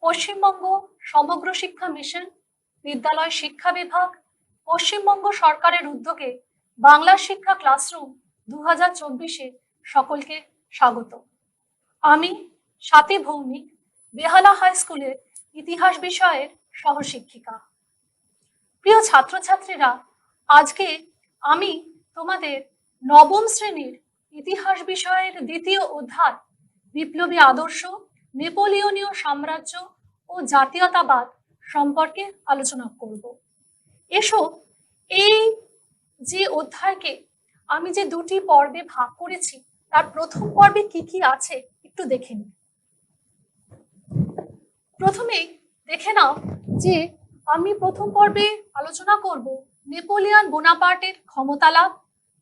পশ্চিমবঙ্গ সমগ্র শিক্ষা মিশন, বিদ্যালয় শিক্ষা বিভাগ, পশ্চিমবঙ্গ সরকারের উদ্যোগে বাংলা শিক্ষা ক্লাসরুম 2024-এ সকলকে স্বাগত। আমি স্বাতী ভৌমিক, বেহালা হাই স্কুলের ইতিহাস বিষয়ের সহশিক্ষিকা। প্রিয় ছাত্রছাত্রীরা, আজকে আমি তোমাদের নবম শ্রেণীর ইতিহাস বিষয়ের দ্বিতীয় অধ্যায় বিপ্লবী আদর্শ, নেপোলিয়নীয় সাম্রাজ্য ও জাতীয়তাবাদ সম্পর্কে আলোচনা করব। এসো, এই যে অধ্যায়কে আমি যে দুটি পর্বে ভাগ করেছি তার প্রথম পর্বে কি কি আছে একটু দেখে নিই। প্রথমেই দেখে নাও যে আমি প্রথম পর্বে আলোচনা করব নেপোলিয়ন বোনাপার্টের ক্ষমতা লাভ,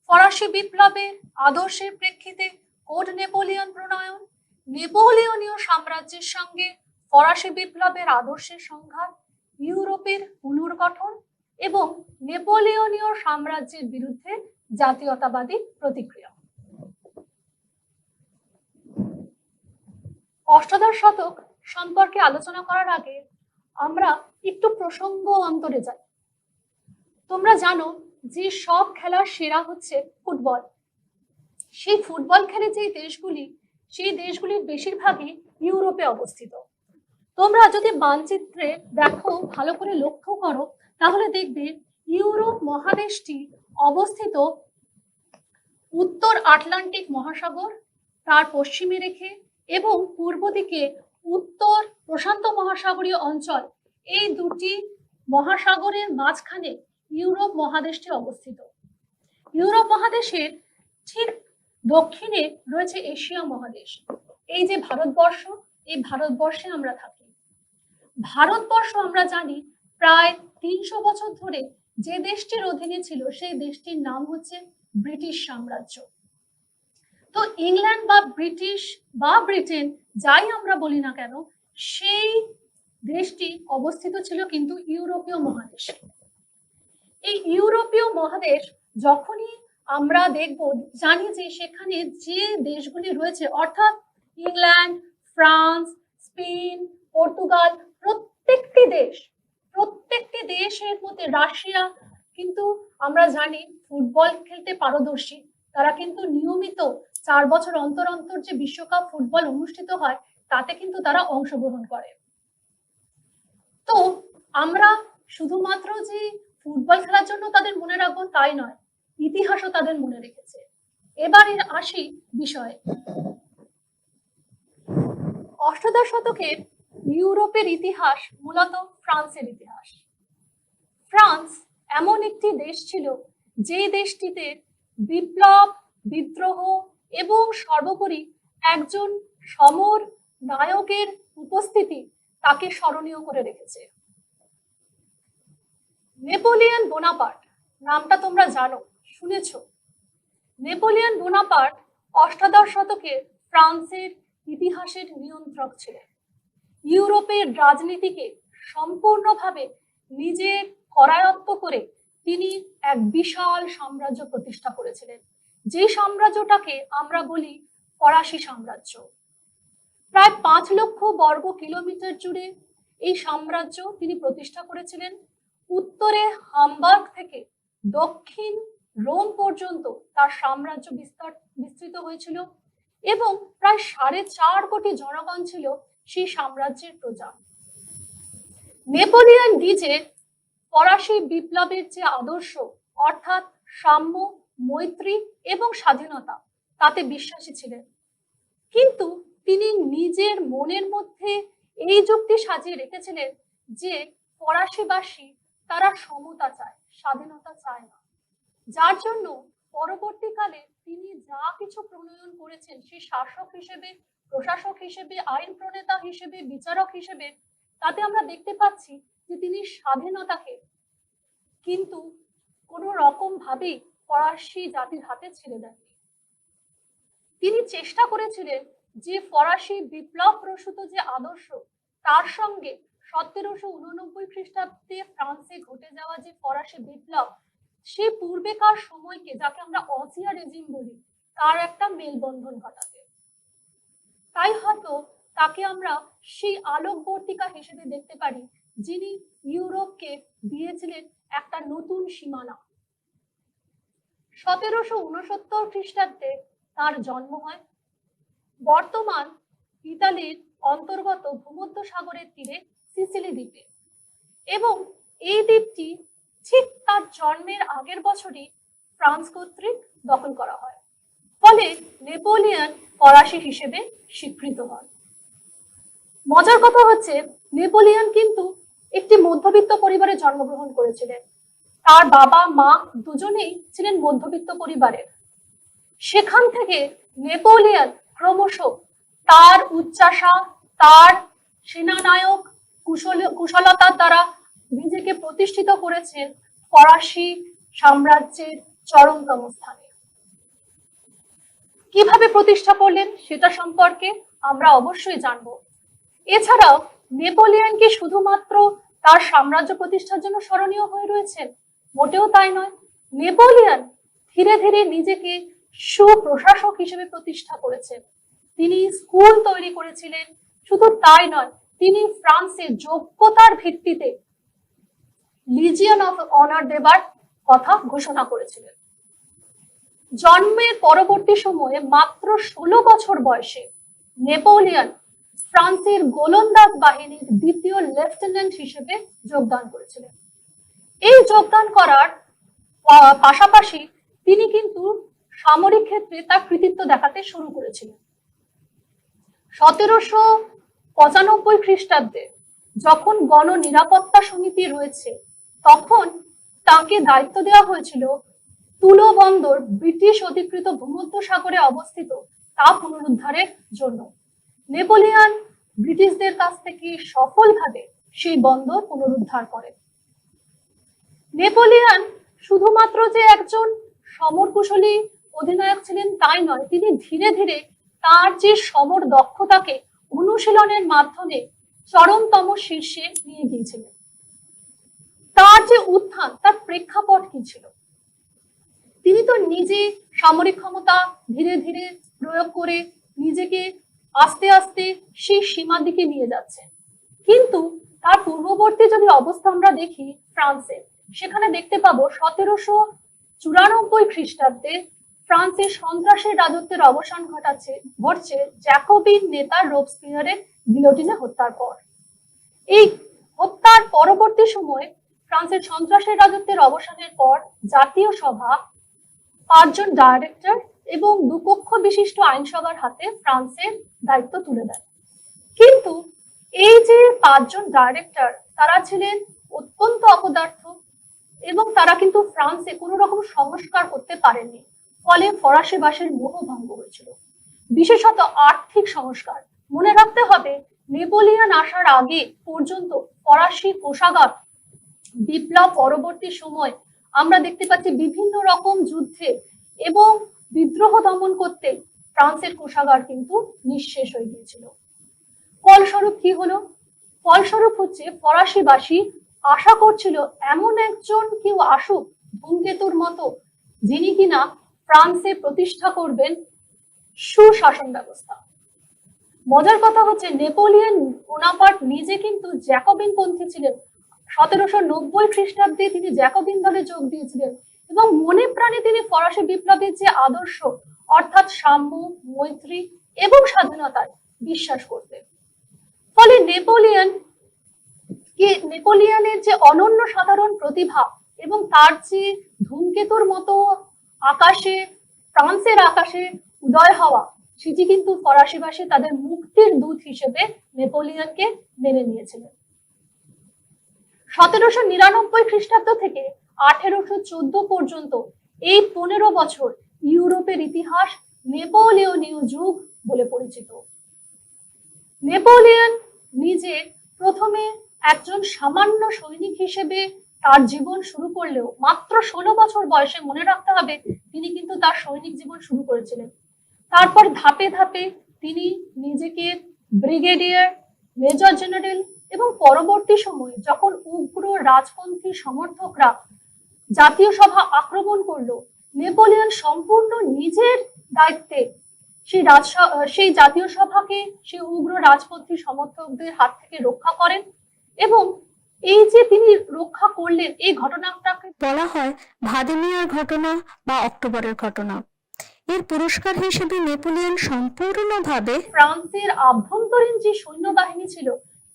ফরাসি বিপ্লবের আদর্শের প্রেক্ষিতে কোড নেপোলিয়ন প্রণয়ন, নেপোলিয়নীয় সাম্রাজ্যের সঙ্গে ফরাসি বিপ্লবের আদর্শের সংঘাত, ইউরোপের পুনর্গঠন এবং নেপোলিয়নীয় সাম্রাজ্যের বিরুদ্ধে জাতীয়তাবাদী প্রতিক্রিয়া। অষ্টাদশ শতক সম্পর্কে আলোচনা করার আগে আমরা একটু প্রসঙ্গ অন্তরে যাই। তোমরা জানো যে সব খেলার সেরা হচ্ছে ফুটবল। সেই ফুটবল খেলে যে দেশগুলি, সেই দেশগুলির বেশিরভাগই ইউরোপে অবস্থিত। তোমরা যদি মানচিত্রে দেখো, ভালো করে লক্ষ্য করো, তাহলে দেখবে ইউরোপ মহাদেশটি অবস্থিত উত্তর আটলান্টিক মহাসাগর, তার পশ্চিমে রেখে, এবং পূর্ব দিকে উত্তর প্রশান্ত মহাসাগরীয় অঞ্চল। এই দুটি মহাসাগরের মাঝখানে ইউরোপ মহাদেশটি অবস্থিত। ইউরোপ মহাদেশের ঠিক দক্ষিণে রয়েছে এশিয়া মহাদেশ। এই যে ভারতবর্ষ, এই ভারতবর্ষে আমরা থাকি। ভারতবর্ষ আমরা জানি প্রায় 300 বছর ধরে যে দেশটির অধীনে ছিল সেই দেশটির নাম হচ্ছে ব্রিটিশ সাম্রাজ্য। তো ইংল্যান্ড বা ব্রিটিশ বা ব্রিটেন যাই আমরা বলি না কেন, সেই দেশটি অবস্থিত ছিল কিন্তু ইউরোপীয় মহাদেশে। এই ইউরোপীয় মহাদেশ যখনই আমরা দেখব, জানি যে সেখানে যে দেশগুলি রয়েছে, অর্থাৎ ইংল্যান্ড, ফ্রান্স, স্পেন, পর্তুগাল, প্রত্যেকটি দেশের মধ্যে রাশিয়া কিন্তু আমরা জানি ফুটবল খেলতে পারদর্শী। তারা কিন্তু নিয়মিত 4 বছর অন্তর অন্তর যে বিশ্বকাপ ফুটবল অনুষ্ঠিত হয় তাতে কিন্তু তারা অংশগ্রহণ করে। তো আমরা শুধুমাত্র যে ফুটবল খেলার জন্য তাদের মনে রাখবো তাই নয়, ইতিহাসও তাদের মনে রেখেছে। এবারে আসি বিষয়ে। অষ্টাদশ শতকের ইউরোপের ইতিহাস মূলত ফ্রান্সের ইতিহাস। ফ্রান্স এমন একটি দেশ ছিল যে দেশটিতে বিপ্লব, বিদ্রোহ এবং সর্বোপরি একজন সমর নায়কের উপস্থিতি তাকে স্মরণীয় করে রেখেছে। নেপোলিয়ন বোনাপার্ট নামটা তোমরা জানো, শুনেছো। নেপোলিয়ন বোনাপার্ট অষ্টাদশ শতকে ফ্রান্সের ইতিহাসের নিয়ন্ত্রক ছিলেন। ইউরোপের রাজনীতিকে সম্পূর্ণভাবে নিজের করায়ত্ত করে তিনি এক বিশাল সাম্রাজ্য প্রতিষ্ঠা করেছিলেন, যে সাম্রাজ্যটাকে আমরা বলি ফরাসি সাম্রাজ্য। প্রায় 5 লক্ষ বর্গ কিলোমিটার জুড়ে এই সাম্রাজ্য তিনি প্রতিষ্ঠা করেছিলেন। উত্তরে হামবার্গ থেকে দক্ষিণ রোম পর্যন্ত তার সাম্রাজ্য বিস্তৃত হয়েছিল এবং প্রায় 4.5 কোটি জনগণ ছিল সেই সাম্রাজ্যের প্রজা। নেপোলিয়ন নিজে ফরাসি বিপ্লবের যে আদর্শ, অর্থাৎ সাম্য, মৈত্রী এবং স্বাধীনতা, তাতে বিশ্বাসী ছিলেন। কিন্তু তিনি নিজের মনের মধ্যে এই যুক্তি সাজিয়ে রেখেছিলেন যে ফরাসিবাসী তারা সমতা চায়, স্বাধীনতা চায় না। যার জন্য পরবর্তীকালে তিনি যা কিছু প্রণয়ন করেছেন, সেই শাসক হিসেবে, প্রশাসক হিসেবে, আইন প্রণেতা হিসেবে, বিচারক হিসেবে, তাতে আমরা দেখতে পাচ্ছি যে তিনি স্বাধীনতাকে কিন্তু কোনো রকম ভাবেই ফরাসি জাতির হাতে ছেড়ে দেননি। তিনি চেষ্টা করেছিলেন যে ফরাসি বিপ্লব প্রসূত যে আদর্শ, তার সঙ্গে 1789 খ্রিস্টাব্দে ফ্রান্সে ঘটে যাওয়া যে ফরাসি বিপ্লব, সে পূর্বেকার সময়কে, যাকে আমরা অসিয়া রেজিম বলি, তার একটা মেলবন্ধন ঘটাতে। তাই হয়তো তাকে আমরা সেই আলোকবর্তিকা হিসেবে দেখতে পারি, যিনি ইউরোপকে দিয়েছিলেন একটা নতুন সীমানা। 1769 খ্রিস্টাব্দে তার জন্ম হয়। বর্তমান ইতালির অন্তর্গত ভূমধ্য সাগরের তীরে সিসিলি দ্বীপে, এবং এই দ্বীপটি ঠিক তার জন্মের আগের বছরই ফ্রান্স কর্তৃক দখল করা হয়। ফলে নেপোলিয়ন ফরাসি হিসেবে স্বীকৃত হন। মজার কথা হচ্ছে, নেপোলিয়ন কিন্তু একটি মধ্যবিত্ত পরিবারে জন্মগ্রহণ করেছিলেন। তার বাবা মা দুজনেই ছিলেন মধ্যবিত্ত পরিবারের। সেখান থেকে নেপোলিয়ন ক্রমশ তার উচ্চাসা, তার সেনানায়ক কুশলতার দ্বারা নিজেকে প্রতিষ্ঠিত করেছেন ফরাসি সাম্রাজ্যের চরমতম স্থানে। কিভাবে প্রতিষ্ঠা করলেন সেটা সম্পর্কে আমরা অবশ্যই জানব। এছাড়াও নেপোলিয়ন কি শুধুমাত্র তার সাম্রাজ্য প্রতিষ্ঠার জন্য স্মরণীয় হয়ে রয়েছেন? মোটেও তাই নয়। নেপোলিয়ন ধীরে ধীরে নিজেকে সুপ্রশাসক হিসেবে প্রতিষ্ঠা করেছেন। তিনি স্কুল তৈরি করেছিলেন। শুধু তাই নয়, তিনি ফ্রান্সে যোগ্যতার ভিত্তিতে লিজিয়ন অফ অনার দেবার কথা ঘোষণা করেছিলেন। জন্মের পরবর্তী সময়ে মাত্র 16 বছর বয়সে নেপোলিয়ন ফ্রান্সের গোলন্দাজ বাহিনীর দ্বিতীয় লেফটেন্যান্ট হিসেবে যোগদান করেছিলেন। এই যোগদান করার পাশাপাশি তিনি কিন্তু সামরিক ক্ষেত্রে তার কৃতিত্ব দেখাতে শুরু করেছিলেন। 1795 খ্রিস্টাব্দে যখন গণ নিরাপত্তা সমিতি রয়েছে, তখন তাকে দায়িত্ব দেওয়া হয়েছিল তুলো বন্দর ব্রিটিশ অধিকৃত ভূমধ্য সাগরে অবস্থিত তা পুনরুদ্ধারের জন্য। নেপোলিয়ন ব্রিটিশদের কাছ থেকে সফলভাবে সেই বন্দর পুনরুদ্ধার করেন। নেপোলিয়ন শুধুমাত্র যে একজন সমরকুশলী অধিনায়ক ছিলেন তাই নয়, তিনি ধীরে ধীরে তার যে সমর দক্ষতাকে অনুশীলনের মাধ্যমে চরমতম শীর্ষে নিয়ে গিয়েছিলেন। তার যে উত্থান, তার প্রেক্ষাপট কি ছিল? তিনি তো নিজে সামরিক ক্ষমতা ধীরে ধীরে প্রয়োগ করে নিজেকে আস্তে আস্তে সেই সীমার দিকে নিয়ে যাচ্ছেন। কিন্তু তার পূর্ববর্তী যদি অবস্থা আমরা দেখি ফ্রান্সে, সেখানে দেখতে পাবো 1794 খ্রিস্টাব্দে ফ্রান্সের সন্ত্রাসের রাজত্বের অবসান ঘটছে জ্যাকোবিন নেতা রোবস্পিয়ারের গিলোটিনে হত্যার পর। এই হত্যার পরবর্তী সময়ে ফ্রান্সের সন্ত্রাসের রাজত্বের অবসানের পর জাতীয় সভা 5 জন ডাইরেক্টর এবং 2 কক্ষ বিশিষ্ট আইনসভার হাতে ফ্রান্সের দায়িত্ব তুলে দেয়। কিন্তু এই যে 5 জন ডাইরেক্টর, তারা ছিলেন অত্যন্ত অপদার্থ এবং তারা কিন্তু ফ্রান্সে কোনো রকম সংস্কার করতে পারেননি। ফলে ফরাসিবাসীর মোহভঙ্গ হয়েছিল, বিশেষত আর্থিক সংস্কার। মনে রাখতে হবে, নেপোলিয়ন আসার আগে পর্যন্ত ফরাসি কোষাগার বিপ্লব পরবর্তী সময় আমরা দেখতে পাচ্ছি বিভিন্ন রকম যুদ্ধে এবং বিদ্রোহ দমন করতে ফ্রান্সের কোষাগার কিন্তু নিঃশেষ হয়ে গিয়েছিল। ফলস্বরূপ কি হলো? ফলস্বরূপ হচ্ছে ফরাসিবাসী আশা করছিল এমন একজন কেউ আসুক ধূমকেতুর মতো, যিনি কিনা ফ্রান্সে প্রতিষ্ঠা করবেন সুশাসন ব্যবস্থা। মজার কথা হচ্ছে, নেপোলিয়ন বোনাপার্ট নিজে কিন্তু জ্যাকোবিন পন্থী ছিলেন। 1790 খ্রিস্টাব্দে তিনি জ্যাকোবিন দলে যোগ দিয়েছিলেন এবং মনে প্রাণে তিনি ফরাসি বিপ্লবের যে আদর্শ, অর্থাৎ সাম্য, মৈত্রী এবং স্বাধীনতায় বিশ্বাস করতেন। ফলে নেপোলিয়নের যে অনন্য সাধারণ প্রতিভা এবং তার যে ধূমকেতুর মতো ফ্রান্সের আকাশে উদয় হওয়া, সেটি কিন্তু ফরাসিবাসী তাদের মুক্তির দূত হিসেবে নেপোলিয়নকে মেনে নিয়েছিলেন। 1799 খ্রিস্টাব্দ থেকে 1814 পর্যন্ত এই 15 বছর ইউরোপের ইতিহাস নেপোলিয়নীয় যুগ বলে পরিচিত। নেপোলিয়ন নিজে প্রথমে একজন সামান্য সৈনিক হিসেবে তার জীবন শুরু করলেও মাত্র 16 বছর বয়সে, মনে রাখতে হবে, তিনি কিন্তু তার সৈনিক জীবন শুরু করেছিলেন। তারপর ধাপে ধাপে তিনি নিজেকে ব্রিগেডিয়ার, মেজর জেনারেল এবং পরবর্তী সময়ে যখন উগ্র রাজপন্থী সমর্থকরা জাতীয় সভা আক্রমণ করলো, নেপোলিয়ন সম্পূর্ণ নিজের দায়িত্বে সেই জাতীয় সভাকে সেই উগ্র রাজপন্থী সমর্থকদের হাত থেকে রক্ষা করেন। এবং এই যে তিনি রক্ষা করলেন, এই ঘটনাটাকে বলা হয় ভ্লাদিমিরের ঘটনা বা অক্টোবরের ঘটনা। এর পুরস্কার হিসেবে নেপোলিয়ন সম্পূর্ণভাবে ফ্রান্সের আভ্যন্তরীণ যে সৈন্যবাহিনী ছিল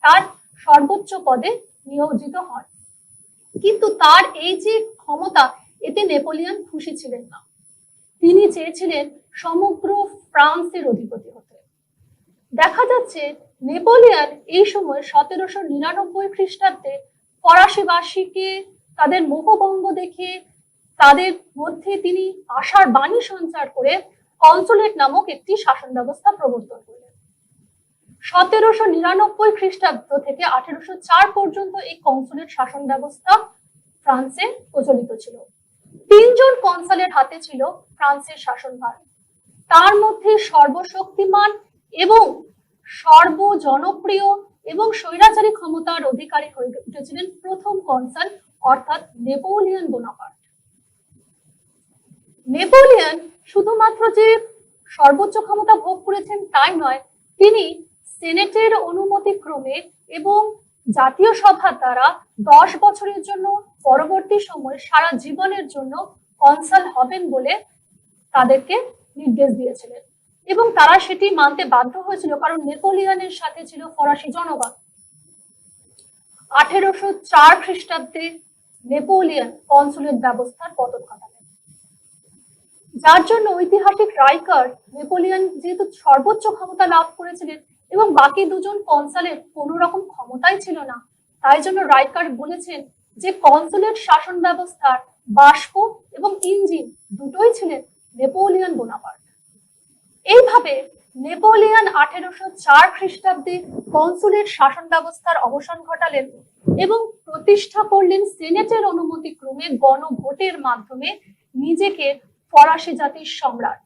তার সর্বোচ্চ পদে নিয়োজিত হন। কিন্তু তার এই যে ক্ষমতা, এতে নেপোলিয়ন খুশি ছিলেন না। তিনি চেয়েছিলেন সমগ্র ফ্রান্সের অধিপতি হতে। দেখা যাচ্ছে নেপোলিয়ন এই সময় 1799 খ্রিস্টাব্দে ফরাসিবাসীকে তাদের মোহভঙ্গ দেখে তাদের মধ্যে তিনি আশার বাণী সঞ্চার করে কনসুলেট নামক একটি শাসন ব্যবস্থা প্রবর্তন করলেন। 1799 খ্রিস্টাব্দ থেকে 1804 পর্যন্ত এই কনসুলেট শাসন ব্যবস্থা ফ্রান্সে প্রচলিত ছিল। 3 জন কনসালের হাতে ছিল ফ্রান্সের শাসনভার। তার মধ্যে সর্বশক্তিমান এবং সর্বজনপ্রিয় এবং স্বৈরাচারী ক্ষমতার অধিকারী হয়ে উঠেছিলেন প্রথম কনসাল, অর্থাৎ নেপোলিয়ন বোনাপার্ট। নেপোলিয়ন শুধুমাত্র যে সর্বোচ্চ ক্ষমতা ভোগ করেছেন তাই নয়, তিনি সেনেটের অনুমতি ক্রমে এবং জাতীয় সভার দ্বারা 10 বছরের জন্য পরবর্তী সময় সারা জীবনের জন্য কনসাল হবেন বলে তাদেরকে নির্দেশ দিয়েছিলেন। এবং তারা সেটি মানতে বাধ্য হয়েছিল, কারণ নেপোলিয়নের সাথে ছিল ফরাসি জনগণ। 1804 খ্রিস্টাব্দে নেপোলিয়ন কনসুলেট ব্যবস্থার পতন ঘটালেন, যার জন্য ঐতিহাসিক রাইকার নেপোলিয়ন যেহেতু সর্বোচ্চ ক্ষমতা লাভ করেছিলেন এবং বাকি 2 জন কনসালের কোনো রকম ক্ষমতাই ছিল না, তাই জন্য রাইকার বলেছেন যে কনসুলেট শাসন ব্যবস্থার বাষ্প এবং ইঞ্জিন দুটোই ছিলেন নেপোলিয়ন বোনাপার্ট। এইভাবে নেপোলিয়ন 1804 খ্রিস্টাব্দে কনসুলেট শাসন ব্যবস্থার অবসান ঘটালেন এবং প্রতিষ্ঠা করলেন সেনেটের অনুমতি ক্রমে গণভোটের মাধ্যমে নিজেকে ফরাসি জাতির সম্রাট।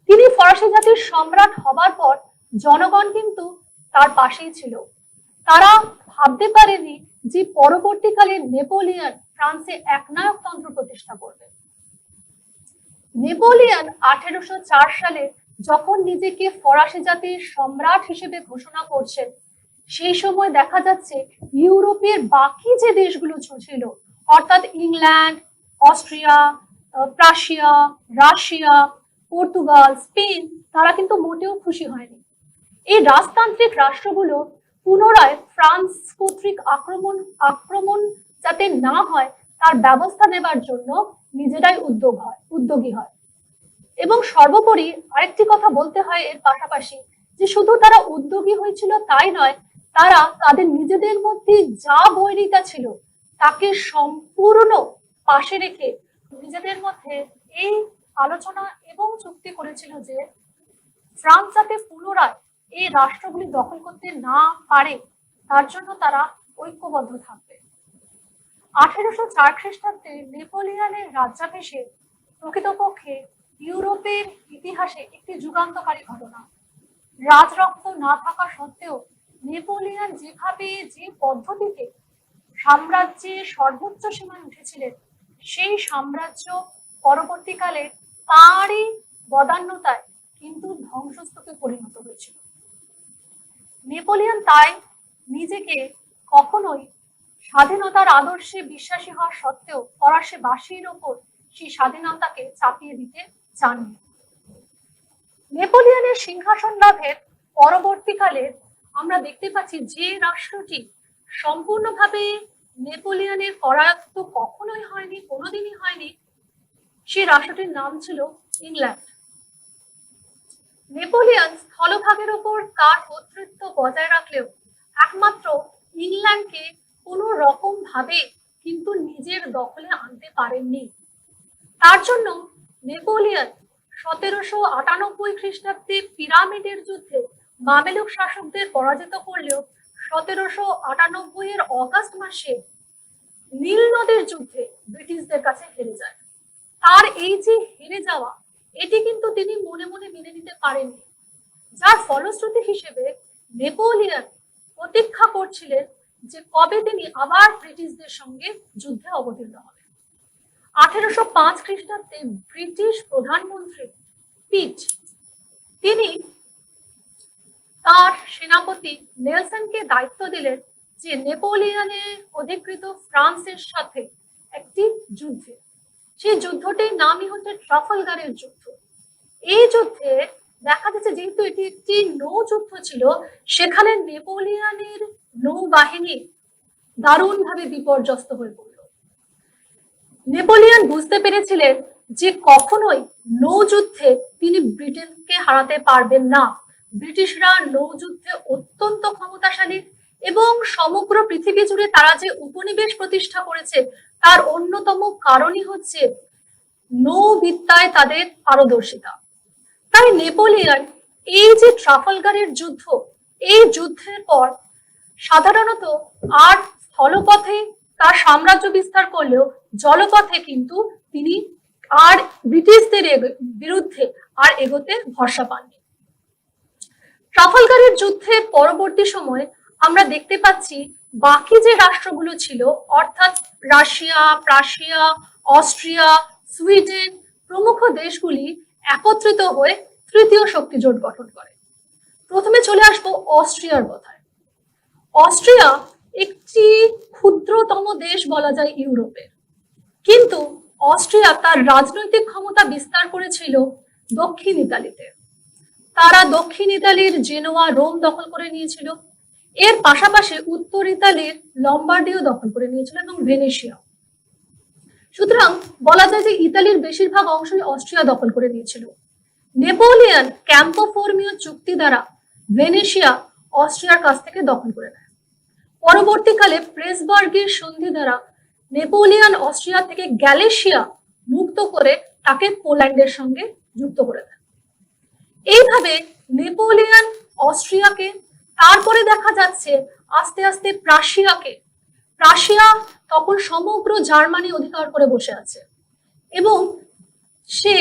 তিনি ফরাসি জাতির সম্রাট হবার পর জনগণ কিন্তু তার পাশেই ছিল। তারা ভাবতে পারেনি যে পরবর্তীকালে নেপোলিয়ন ফ্রান্সে একনায়কতন্ত্র প্রতিষ্ঠা করবে। নেপোলিয়ন 1804 সালে যখন নিজেকে ফরাসি জাতির সম্রাট হিসেবে ঘোষণা করছেন, সেই সময় দেখা যাচ্ছে ইউরোপের বাকি যে দেশগুলো ছিল, অর্থাৎ England, Austria, Prussia, Russia, Portugal, Spain, তারা কিন্তু মোটেও খুশি হয়নি। এই রাজতান্ত্রিক রাষ্ট্রগুলো পুনরায় ফ্রান্স কর্তৃক আক্রমণ যাতে না হয় তার ব্যবস্থা নেবার জন্য নিজেরাই উদ্যোগী হয়। এবং সর্বোপরি আরেকটি কথা বলতে হয় এর পাশাপাশি, যে শুধু তারা উদ্যোগী হয়েছিল তাই নয়, তারা তাদের নিজেদের মধ্যে যা বৈরিতা ছিল তাকে সম্পূর্ণ পাশে রেখে নিজেদের মধ্যে এই আলোচনা এবং চুক্তি করেছিল যে ফ্রান্স যাতে পুনরায় এই রাষ্ট্রগুলি দখল করতে না পারে তার জন্য তারা ঐক্যবদ্ধ থাকবে। 1804 খ্রিস্টাব্দে নেপোলিয়নের রাজ্যাভিষেক প্রকৃতপক্ষে ইউরোপের ইতিহাসে একটি যুগান্তকারী ঘটনা। রাজরক্ত না থাকা সত্ত্বেও নেপোলিয়ন যেভাবে যে পদ্ধতিতে সাম্রাজ্যের সর্বোচ্চ সীমায় উঠেছিলেন, সেই সাম্রাজ্য পরবর্তীকালে তারই বদান্যতায় কিন্তু ধ্বংসস্তূপে পরিণত হয়েছিল। নেপোলিয়ন তাই নিজেকে কখনোই স্বাধীনতার আদর্শে বিশ্বাসী হওয়া সত্ত্বেও ফরাসিবাসীর ওপর সেই স্বাধীনতাকে চাপিয়ে দিতে চাননি। নেপোলিয়নের সিংহাসন লাভের পরবর্তীকালে আমরা দেখতে পাচ্ছি যে রাষ্ট্রটি সম্পূর্ণভাবে নেপোলিয়নের করায়ত্ত কখনোই হয়নি, কোনোদিনই হয়নি, সেই রাষ্ট্রটির নাম ছিল ইংল্যান্ড। নেপোলিয়ন স্থলভাগের ওপর তার কর্তৃত্ব বজায় রাখলেও একমাত্র ইংল্যান্ডকে কোনো রকম ভাবে কিন্তু নিজের দখলে আনতে পারেননি। তার জন্য নেপোলিয়ন 1798 খ্রিস্টাব্দে পিরামিডের যুদ্ধে মামেলুক শাসকদের পরাজিত করলেও 1798 এর অগাস্ট মাসে নীল নদের যুদ্ধে ব্রিটিশদের কাছে হেরে যায়। তার এই যে হেরে যাওয়া, এটি কিন্তু তিনি মনে মনে মেনে নিতে পারেননি, যার ফলশ্রুতি হিসেবে নেপোলিয়ন প্রতীক্ষা করছিলেন যে কবে তিনি আবার ব্রিটিশদের সঙ্গে যুদ্ধে অবতীর্ণ হবেন। 1805 খ্রিস্টাব্দে ব্রিটিশ প্রধানমন্ত্রী পিট তিনি তার সেনাপতি নেলসনকে দায়িত্ব দিলেন যে নেপোলিয়নের অধিকৃত ফ্রান্সের সাথে একটি যুদ্ধে, সেই যুদ্ধটির নামই হচ্ছে ট্রাফালগারের যুদ্ধ। এই যুদ্ধে দেখা যাচ্ছে যেহেতু এটি একটি নৌযুদ্ধ ছিল, সেখানে নেপোলিয়নের নৌবাহিনী দারুণভাবে বিপর্যস্ত হয়ে পড়ল। নেপোলিয়ন বুঝতে পেরেছিলেন যে কখনোই নৌযুদ্ধে তিনি ব্রিটেনকে হারাতে পারবেন না। ব্রিটিশরা নৌযুদ্ধে অত্যন্ত ক্ষমতাশালী এবং সমগ্র পৃথিবী জুড়ে তারা যে উপনিবেশ প্রতিষ্ঠা করেছে তার অন্যতম কারণই হচ্ছে নৌবিদ্যায় তাদের পারদর্শিতা। তাই নেপোলিয়ন এই যে ট্রাফালগারের যুদ্ধ, এই যুদ্ধের পর সাধারণত আর স্থলপথে তার সাম্রাজ্য বিস্তার করলেও জলপথে কিন্তু তিনি আর ব্রিটিশদের বিরুদ্ধে আর এগোতে ভরসা পাননি। ট্রাফালগারের যুদ্ধের পরবর্তী সময়ে আমরা দেখতে পাচ্ছি বাকি যে রাষ্ট্রগুলো ছিল অর্থাৎ রাশিয়া, প্রাশিয়া, অস্ট্রিয়া, সুইডেন প্রমুখ দেশগুলি একত্রিত হয়ে তৃতীয় শক্তি জোট গঠন করে। প্রথমে চলে আসবো অস্ট্রিয়ার কথায়। অস্ট্রিয়া একটি ক্ষুদ্রতম দেশ বলা যায় ইউরোপের, কিন্তু অস্ট্রিয়া তার রাজনৈতিক ক্ষমতা বিস্তার করেছিল দক্ষিণ ইতালিতে। তারা দক্ষিণ ইতালির জেনোয়া, রোম দখল করে নিয়েছিল। এর পাশাপাশি উত্তর ইতালির লম্বার্ডিও দখল করে নিয়েছিল এবং ভেনেশিয়া। সুতরাং বলা যায় যে ইতালির বেশিরভাগ অংশই অস্ট্রিয়া দখল করে নিয়েছিল। নেপোলিয়ন ক্যাম্পো ফর্মিও চুক্তি দ্বারা ভেনেশিয়া অস্ট্রিয়ার কাছ থেকে দখল করে নেয়। পরবর্তীকালে প্রেসবার্গের সন্ধি দ্বারা নেপোলিয়ন অস্ট্রিয়া থেকে গ্যালিশিয়া মুক্ত করে তাকে পোল্যান্ডের সঙ্গে যুক্ত করে দেয়। এইভাবে নেপোলিয়ন অস্ট্রিয়াকে, তারপরে দেখা যাচ্ছে আস্তে আস্তে প্রাশিয়া তখন সমগ্র জার্মানি অধিকার করে বসে আছে এবং সে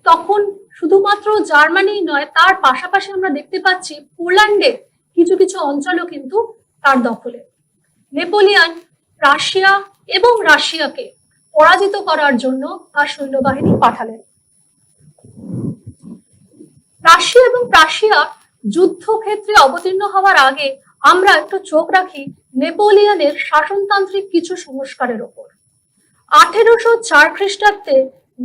তখন শুধুমাত্র জার্মানি নয়, তার পাশাপাশি আমরা দেখতে পাচ্ছি পোল্যান্ডের কিছু কিছু অঞ্চলও কিন্তু তার দখলে। নেপোলিয়ন প্রাশিয়া এবং রাশিয়াকে পরাজিত করার জন্য তার সৈন্যবাহিনী পাঠালেন। রাশিয়া এবং প্রাশিয়া যুদ্ধক্ষেত্রে অবতীর্ণ হওয়ার আগে আমরা একটু চোখ রাখি নেপোলিয়নের শাসনতান্ত্রিক কিছু সংস্কারের ওপর। 1804 খ্রিস্টাব্দে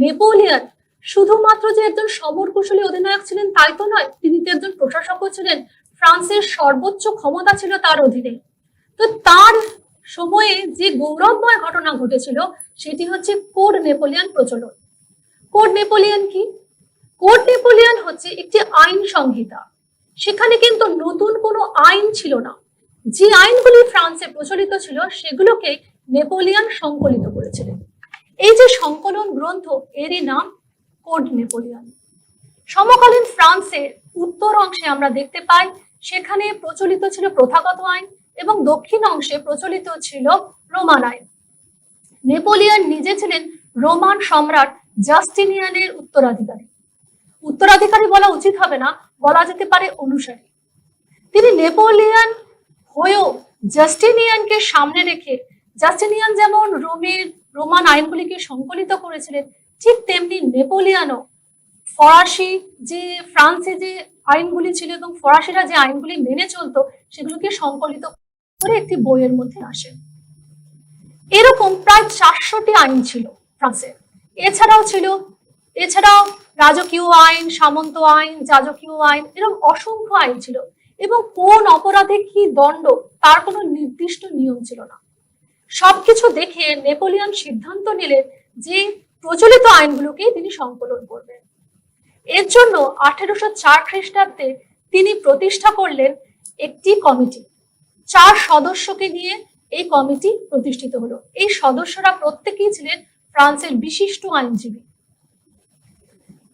নেপোলিয়ন শুধুমাত্র যে একজন সমরকুশলী অধিনায়ক ছিলেন তাই তো নয়, তিনি তো একজন প্রশাসকও ছিলেন। ফ্রান্সের সর্বোচ্চ ক্ষমতা ছিল তার অধীনে। তো তার সময়ে যে গৌরবময় ঘটনা ঘটেছিল সেটি হচ্ছে কোড নেপোলিয়ন প্রচলন। কোড নেপোলিয়ন কি? কোড নেপোলিয়ন হচ্ছে একটি আইন সংহিতা। সেখানে কিন্তু নতুন কোনো আইন ছিল না। যে আইনগুলি ফ্রান্সে প্রচলিত ছিল সেগুলোকে নেপোলিয়ন সংকলিত করেছিলেন। এই যে সংকলন গ্রন্থ, এরই নাম কোড নেপোলিয়ন। সমকালীন ফ্রান্সের উত্তর অংশে আমরা দেখতে পাই সেখানে প্রচলিত ছিল প্রথাগত আইন এবং দক্ষিণ অংশে প্রচলিত ছিল রোমান আইন। নেপোলিয়ন নিজে ছিলেন রোমান সম্রাট জাস্টিনিয়ানের উত্তরাধিকারী বলা উচিত হবে না, বলা যেতে পারে অনুসারী। তিনি নেপোলিয়ন হয়েও জাস্টিনিয়ানকে সামনে রেখে, জাস্টিনিয়ান যেমন রোমান আইনগুলিকে সংকলিত করেছিলেন, ঠিক তেমনি নেপোলিয়নও ফ্রান্সে যে আইনগুলি ছিল এবং ফরাসিরা যে আইনগুলি মেনে চলতো সেগুলোকে সংকলিত করে একটি বইয়ের মধ্যে আসেন। এরকম প্রায় 400টি আইন ছিল ফ্রান্সে। এছাড়াও রাজকীয় আইন, সামন্ত আইন, যাজকীয় আইন, এরকম অসংখ্য আইন ছিল এবং কোন অপরাধে কি দণ্ড তার কোনো নির্দিষ্ট নিয়ম ছিল না। সবকিছু দেখে নেপোলিয়ন সিদ্ধান্ত নিলেন যে প্রচলিত আইনগুলোকে তিনি সংকলন করবেন। এর জন্য 1804 খ্রিস্টাব্দে তিনি প্রতিষ্ঠা করলেন একটি কমিটি। 4 সদস্যকে নিয়ে এই কমিটি প্রতিষ্ঠিত হলো। এই সদস্যরা প্রত্যেকেই ছিলেন ফ্রান্সের বিশিষ্ট আইনজীবী।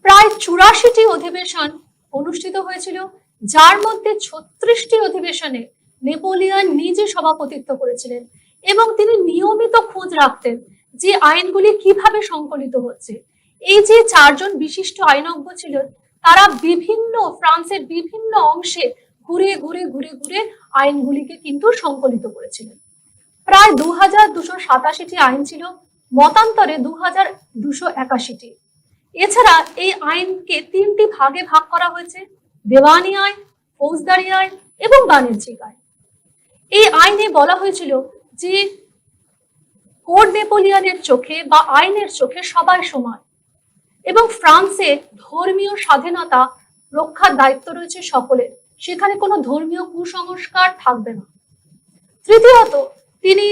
প্রায় 84টি অধিবেশন অনুষ্ঠিত হয়েছিল, যার মধ্যে 36টি অধিবেশনে নেপোলিয়ন নিজে সভাপতিত্ব করেছিলেন এবং তিনি নিয়মিত খোঁজ রাখতেন যে আইনগুলি কিভাবে সংকলিত হচ্ছে। এই যে 4 জন বিশিষ্ট আইনজ্ঞ ছিলেন, তারা ফ্রান্সের বিভিন্ন অংশে ঘুরে আইনগুলিকে কিন্তু সংকলিত করেছিলেন। প্রায় 2287টি আইন ছিল, মতান্তরে 2281টি। এছাড়া এই আইনকে 3টি ভাগে ভাগ করা হয়েছে। দেওয়ানি আইন, ফৌজদারি আইন এবং বাণিজ্যিক আইন। এই আইনে বলা হয়েছিল যে কোড নেপোলিয়নের চোখে বা আইনের চোখে সবাই সমান এবং ফ্রান্সে ধর্মীয় স্বাধীনতা রক্ষার দায়িত্ব রয়েছে সকলের, সেখানে কোনো ধর্মীয় কুসংস্কার থাকবে না। তৃতীয়ত, তিনি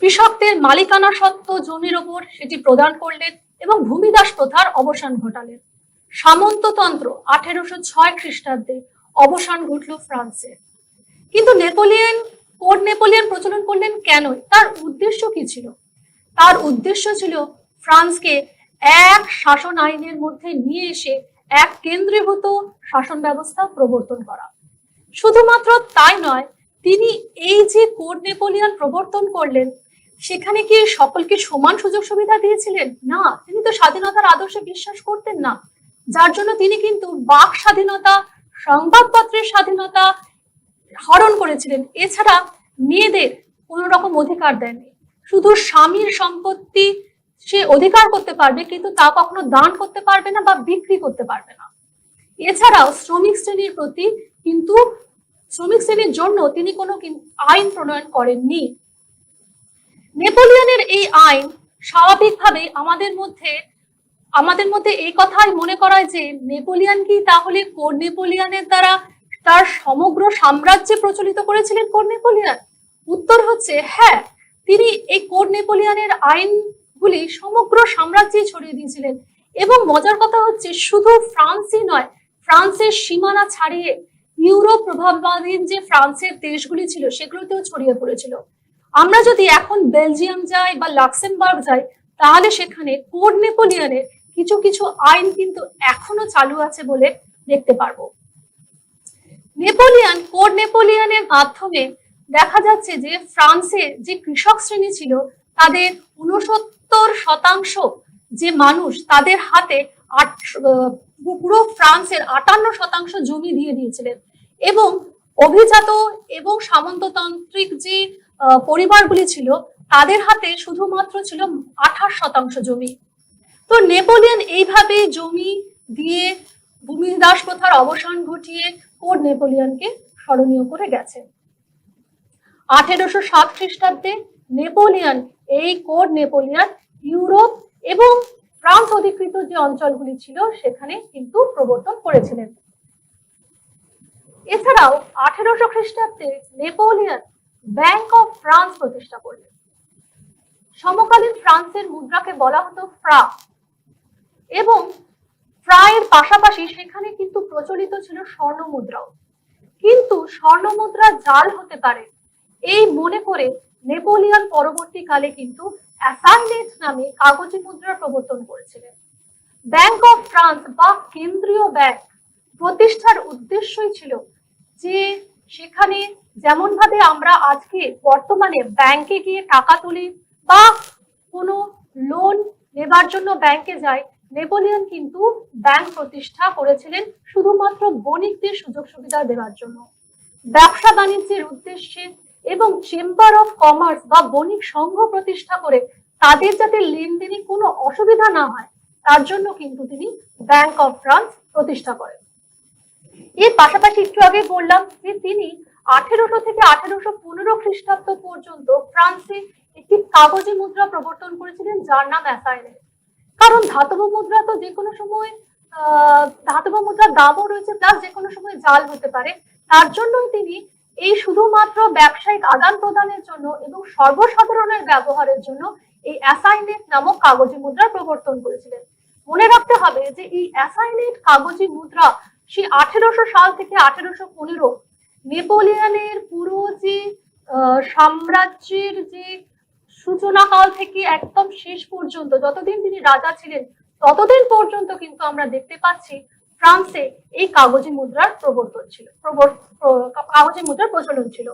কৃষকদের মালিকানা সত্ত্ব জমির ওপর সেটি প্রদান করলেন এবং ভূমিদাস প্রথার অবসান ঘটালেন। সামন্ততন্ত্র 1806 খ্রিস্টাব্দে অবসান ঘটল ফ্রান্সে। কিন্তু কোড নেপোলিয়ন প্রচলন করলেন কেন? তার উদ্দেশ্য কি ছিল? তার উদ্দেশ্য ছিল ফ্রান্সকে এক শাসন আইনের মধ্যে নিয়ে এসে এক কেন্দ্রীভূত শাসন ব্যবস্থা প্রবর্তন করা। শুধুমাত্র তাই নয়, তিনি এই যে কোড নেপোলিয়ন প্রবর্তন করলেন সেখানে কি সকলকে সমান সুযোগ সুবিধা দিয়েছিলেন? না, তিনি তো স্বাধীনতার আদর্শে বিশ্বাস করতেন না, যার জন্য তিনি কিন্তু বাক স্বাধীনতা, সংবাদপত্রের স্বাধীনতা হরণ করেছিলেন। এছাড়া মেয়েদের কোন রকম অধিকার দেননি। শুধু স্বামীর সম্পত্তি সে অধিকার করতে পারবে, কিন্তু তা কখনো দান করতে পারবে না বা বিক্রি করতে পারবে না। এছাড়াও শ্রমিক শ্রেণীর প্রতি কিন্তু শ্রমিক শ্রেণীর জন্য তিনি কোনো আইন প্রণয়ন করেননি। নেপোলিয়নের এই আইন স্বাভাবিকভাবে আমাদের মধ্যে এই কথাই মনে করায় যে নেপোলিয়ন কি তাহলে কোড নেপোলিয়নের দ্বারা তার সমগ্র সাম্রাজ্যে প্রচলিত করেছিলেন কোড নেপোলিয়ন? উত্তর হচ্ছে হ্যাঁ, তিনি এই কোড নেপোলিয়নের আইনগুলি সমগ্র সাম্রাজ্যে ছড়িয়ে দিয়েছিলেন। এবং মজার কথা হচ্ছে শুধু ফ্রান্সই নয়, ফ্রান্সের সীমানা ছাড়িয়ে ইউরোপ প্রভাববাদীন যে ফ্রান্সের দেশগুলি ছিল সেগুলোতেও ছড়িয়ে পড়েছিল। আমরা যদি এখন বেলজিয়াম যাই বা লাক্সেমবার্গ যাই, তাহলে সেখানে কোড নেপোলিয়নের কিছু কিছু আইন কিন্তু এখনো চালু আছে বলে দেখতে পারবো। কোড নেপোলিয়নের মাধ্যমে দেখা যাচ্ছে যে ফ্রান্সে যে কৃষক শ্রেণী ছিল তাদের 69% যে মানুষ, তাদের হাতে পুরো ফ্রান্সের 58% জমি দিয়ে দিয়েছিলেন এবং অভিজাত এবং সামন্ততান্ত্রিক যে পরিবারগুলি ছিল তাদের হাতে শুধুমাত্র ছিল 28% জমি। তো নেপোলিয়ন এইভাবে জমি দিয়ে ভূমিদাস প্রথার অবসান ঘটিয়ে কোড নেপোলিয়নকে স্মরণীয় করে গেছে। 1807 খ্রিস্টাব্দে এই কোড নেপোলিয়ন ইউরোপ এবং ফ্রান্স অধিকৃত যে অঞ্চলগুলি ছিল সেখানে কিন্তু প্রবর্তন করেছিলেন। এছাড়াও 1800 খ্রিস্টাব্দে নেপোলিয়ন ব্যাংক অফ ফ্রান্স প্রতিষ্ঠা করলেন। সমকালীন ফ্রান্সের মুদ্রাকে বলা হতো ফ্রা এবং ফ্রায়ের পাশাপাশি সেখানে কিন্তু প্রচলিত ছিল স্বর্ণ মুদ্রাও। কিন্তু স্বর্ণ মুদ্রা জাল হতে পারে এই মনে করে নেপোলিয়ন পরবর্তীকালে কিন্তু অ্যাসাইনেট নামে কাগজি মুদ্রার প্রবর্তন করেছিলেন। ব্যাংক অফ ফ্রান্স বা কেন্দ্রীয় ব্যাংক প্রতিষ্ঠার উদ্দেশ্যই ছিল যে সেখানে যেমন ভাবে আমরা আজকে বর্তমানে ব্যাংকে গিয়ে টাকা তুলি বা কোনো লোন নেবার জন্য ব্যাংকে যাই, নেপোলিয়ন কিন্তু ব্যাংক প্রতিষ্ঠা করেছিলেন শুধুমাত্র বণিকদের সুযোগ সুবিধা দেওয়ার জন্য, ব্যবসা বাণিজ্যের উদ্দেশ্যে এবং চেম্বার অফ কমার্স বা বণিক সংঘ প্রতিষ্ঠা করে তাদের যাতে লেনদেনে কোনো অসুবিধা না হয় তার জন্য কিন্তু তিনি ব্যাংক অফ ফ্রান্স প্রতিষ্ঠা করেন। এর পাশাপাশি একটু আগে বললাম যে তিনি 1800 থেকে 1815 খ্রিস্টাব্দ পর্যন্ত ফ্রান্সে একটি কাগজি মুদ্রা প্রবর্তন করেছিলেন যার নাম অ্যাসাইনেট। কারণ ধাতব মুদ্রা তো যে কোনো সময় ধাতব মুদ্রার দামও রয়েছে, প্লাস যে কোনো সময় জাল হতে পারে, তার জন্যই তিনি এই শুধুমাত্র ব্যবসায়িক আদান প্রদানের জন্য এবং সর্বসাধারণের ব্যবহারের জন্য এই অ্যাসাইনেট নামক কাগজি মুদ্রার প্রবর্তন করেছিলেন। মনে রাখতে হবে যে এই অ্যাসাইনেট কাগজি মুদ্রা সেই 1800 সাল থেকে 1815 নেপোলিয়নের পুরো যে সাম্রাজ্যের যে সূচনা কাল থেকে একদম শেষ পর্যন্ত যতদিন তিনি রাজা ছিলেন ততদিন পর্যন্ত কিন্তু আমরা দেখতে পাচ্ছি ফ্রান্সে এই কাগজি মুদ্রার প্রবর্তন ছিল, কাগজি মুদ্রার প্রচলন ছিল।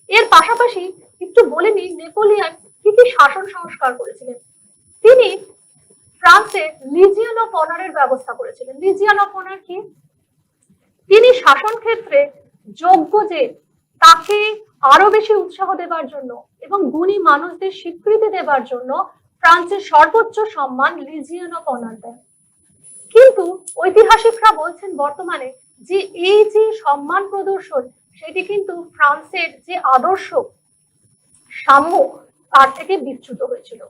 এর পাশাপাশি একটু বলে নিই নেপোলিয়ন কি কি শাসন সংস্কার করেছিলেন। তিনি ফ্রান্সে লিজিয়ন অফ অনারের ব্যবস্থা করেছিলেন। লিজিয়ন অফ অনার কি? তিনি শাসন ক্ষেত্রে যোগ্য যে তাকে আরো বেশি উৎসাহ দেবার জন্য এবং গুণী মানুষদের স্বীকৃতি দেবার জন্য ফ্রান্সের সর্বোচ্চ সম্মান লিজিয়ন অফ অনার দেন। কিন্তু ঐতিহাসিকরা বলছেন বর্তমানে যে এই যে সম্মান প্রদর্শন সেটি কিন্তু ফ্রান্সের যে আদর্শ সাম্য তার থেকে বিচ্যুত হয়েছিল।